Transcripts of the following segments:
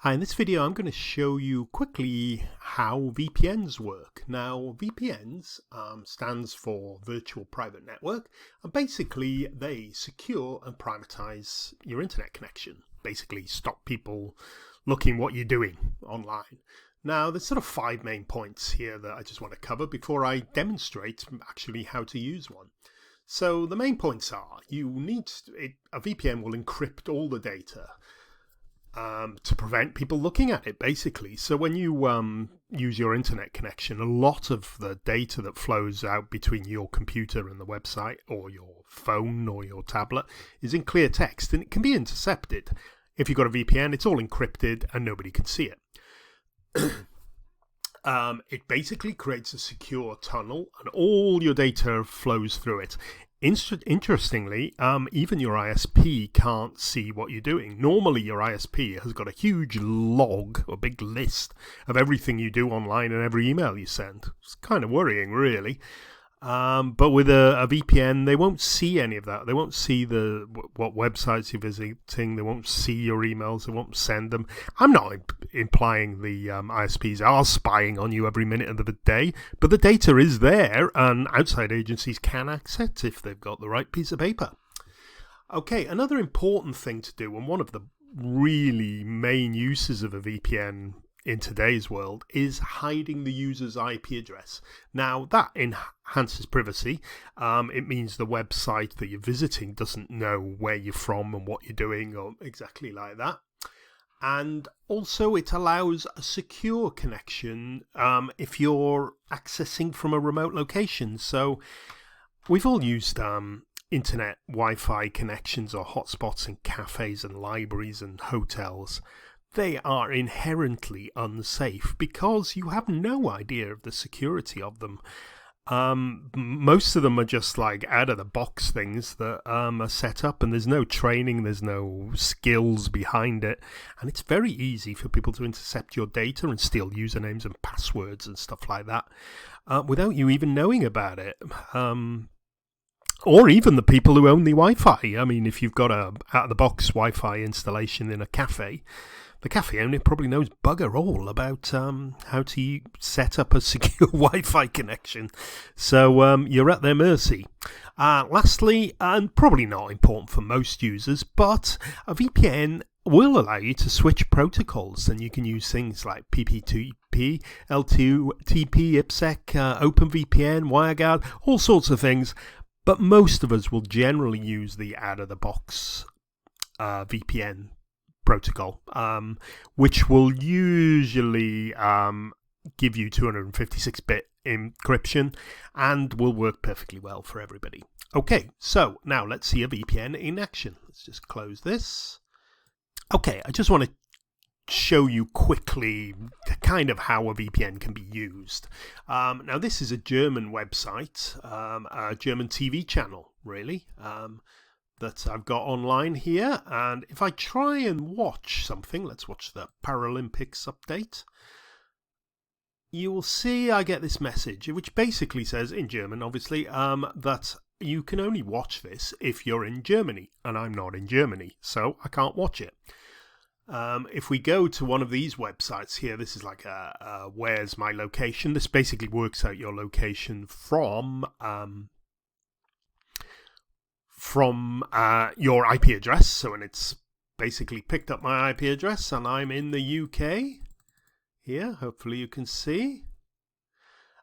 Hi, in this video I'm going to show you quickly how VPNs work. Now VPNs stands for Virtual Private Network, and basically they secure and privatize your internet connection. Basically stop people looking what you're doing online. Now there's sort of 5 main points here that I just want to cover before I demonstrate actually how to use one. So the main points are a VPN will encrypt all the data to prevent people looking at it, basically. So when you use your internet connection, a lot of the data that flows out between your computer and the website, or your phone or your tablet, is in clear text, and it can be intercepted. If you've got a VPN, it's all encrypted and nobody can see it. It basically creates a secure tunnel and all your data flows through it. Interestingly, even your ISP can't see what you're doing. Normally your ISP has got a huge log, a big list of everything you do online and every email you send. It's kind of worrying, really. But with a VPN, they won't see any of that. They won't see what websites you're visiting. They won't see your emails. They won't send them. I'm not implying the ISPs are spying on you every minute of the day, but the data is there, and outside agencies can access it if they've got the right piece of paper. Okay, another important thing to do, and one of the really main uses of a VPN in today's world, is hiding the user's IP address. Now that enhances privacy. It means the website that you're visiting doesn't know where you're from and what you're doing, or exactly like that. And also it allows a secure connection if you're accessing from a remote location. So we've all used internet Wi-Fi connections or hotspots in cafes and libraries and hotels. They are inherently unsafe because you have no idea of the security of them. Most of them are just like out-of-the-box things that are set up, and there's no training, there's no skills behind it, and it's very easy for people to intercept your data and steal usernames and passwords and stuff like that without you even knowing about it. Or even the people who own the Wi-Fi. I mean, if you've got a out-of-the-box Wi-Fi installation in a cafe, the cafe owner probably knows bugger all about how to set up a secure Wi-Fi connection. So you're at their mercy. Lastly, and probably not important for most users, but a VPN will allow you to switch protocols, and you can use things like PPTP, L2TP, IPsec, OpenVPN, WireGuard, all sorts of things. But most of us will generally use the out-of-the-box VPN protocol, which will usually give you 256-bit encryption and will work perfectly well for everybody. Okay, so now let's see a VPN in action. Let's just close this. Okay, I just want to show you quickly kind of how a VPN can be used. Now this is a German website, a German TV channel really, that I've got online here, and if I try and watch something, let's watch the Paralympics update, you will see I get this message which basically says, in German obviously, that you can only watch this if you're in Germany, and I'm not in Germany, so I can't watch it. If we go to one of these websites here, this is like a where's my location. This basically works out your location from your IP address. So when it's basically picked up my IP address and I'm in the UK here, hopefully you can see.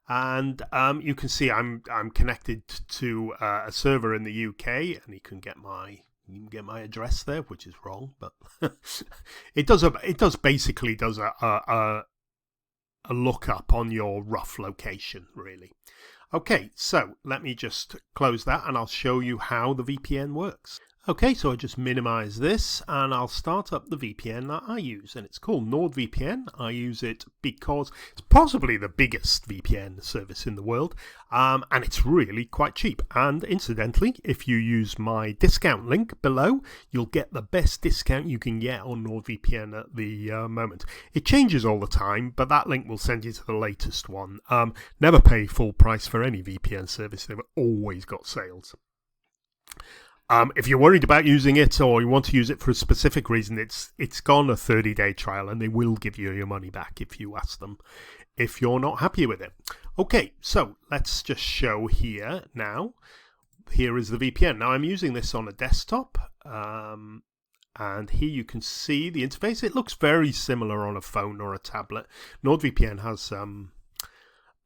And you can see I'm connected to a server in the UK, and you can get my address there, which is wrong, but it basically does a lookup on your rough location, really. Okay, so let me just close that and I'll show you how the VPN works. Okay, so I just minimize this and I'll start up the VPN that I use, and it's called NordVPN. I use it because it's possibly the biggest VPN service in the world, and it's really quite cheap. And incidentally, if you use my discount link below, you'll get the best discount you can get on NordVPN at the moment. It changes all the time, but that link will send you to the latest one. Never pay full price for any VPN service. They've always got sales. If you're worried about using it or you want to use it for a specific reason, it's gone a 30-day trial, and they will give you your money back if you ask them if you're not happy with it. Okay, so let's just show here now. Here is the VPN. Now I'm using this on a desktop, and here you can see the interface. It looks very similar on a phone or a tablet. NordVPN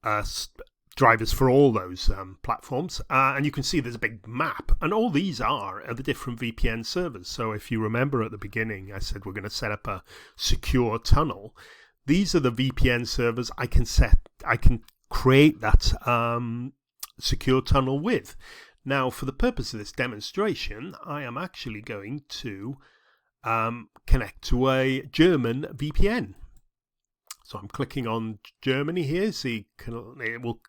has drivers for all those platforms, and you can see there's a big map, and all these are the different VPN servers. So if you remember at the beginning, I said we're going to set up a secure tunnel. These are the VPN servers I can create that secure tunnel with. Now, for the purpose of this demonstration, I am actually going to connect to a German VPN. So I'm clicking on Germany here, so it will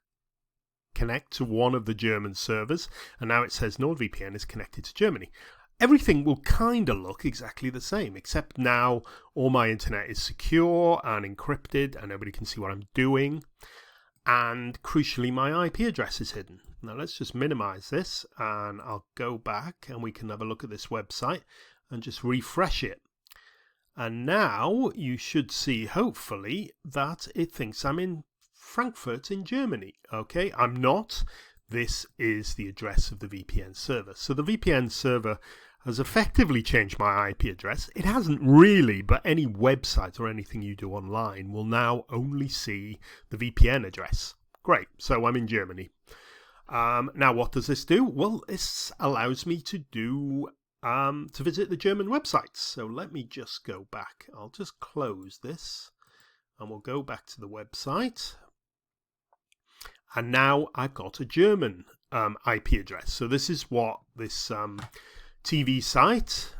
connect to one of the German servers, and now it says NordVPN is connected to Germany. Everything will kind of look exactly the same, except now all my internet is secure and encrypted, and nobody can see what I'm doing. And crucially, my IP address is hidden. Now let's just minimize this, and I'll go back, and we can have a look at this website and just refresh it. And now you should see, hopefully, that it thinks I'm in Frankfurt in Germany. Okay, I'm not. This is the address of the VPN server. So the VPN server has effectively changed my IP address. It hasn't really, but any website or anything you do online will now only see the VPN address. Great, so I'm in Germany. Now what does this do? Well, this allows me to visit the German websites. So let me just go back. I'll just close this, and we'll go back to the website. And now I've got a German IP address. So this is what this TV site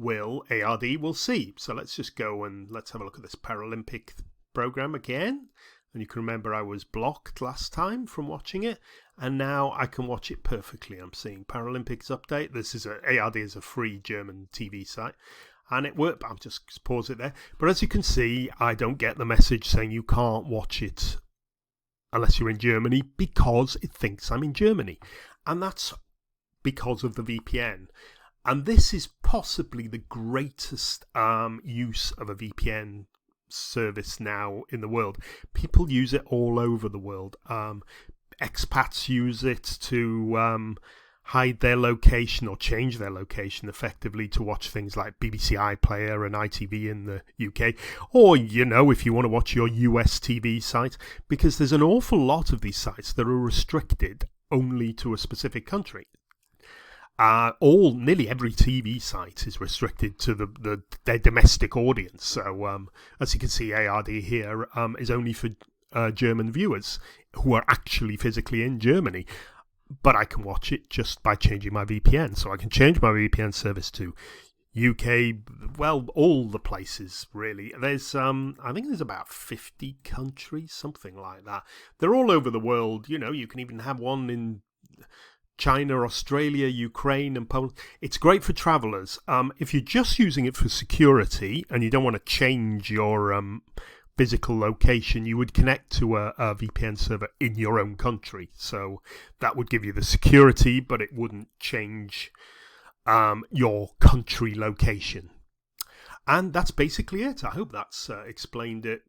ARD will see. So let's just go and let's have a look at this Paralympic program again. And you can remember I was blocked last time from watching it, and now I can watch it perfectly. I'm seeing Paralympics update. This is ARD is a free German TV site, and it worked. I'll just pause it there. But as you can see, I don't get the message saying you can't watch it unless you're in Germany, because it thinks I'm in Germany, and that's because of the VPN. And this is possibly the greatest use of a VPN service now in the world. People use it all over the world. Expats use it to hide their location or change their location effectively to watch things like BBC iPlayer and ITV in the UK, or if you want to watch your US TV site, because there's an awful lot of these sites that are restricted only to a specific country. Nearly every TV site is restricted to their domestic audience. So as you can see, ARD here is only for German viewers who are actually physically in Germany. But I can watch it just by changing my VPN. So I can change my VPN service to UK, well, all the places really. There's I think there's about 50 countries, something like that. They're all over the world. You can even have one in China, Australia, Ukraine, and Poland. It's great for travelers. If you're just using it for security and you don't want to change your physical location, you would connect to a VPN server in your own country. So that would give you the security, but it wouldn't change your country location. And that's basically it. I hope that's explained it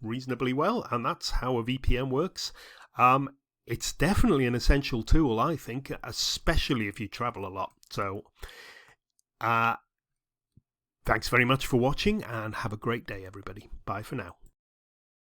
reasonably well. And that's how a VPN works. It's definitely an essential tool, I think, especially if you travel a lot. So thanks very much for watching, and have a great day, everybody. Bye for now.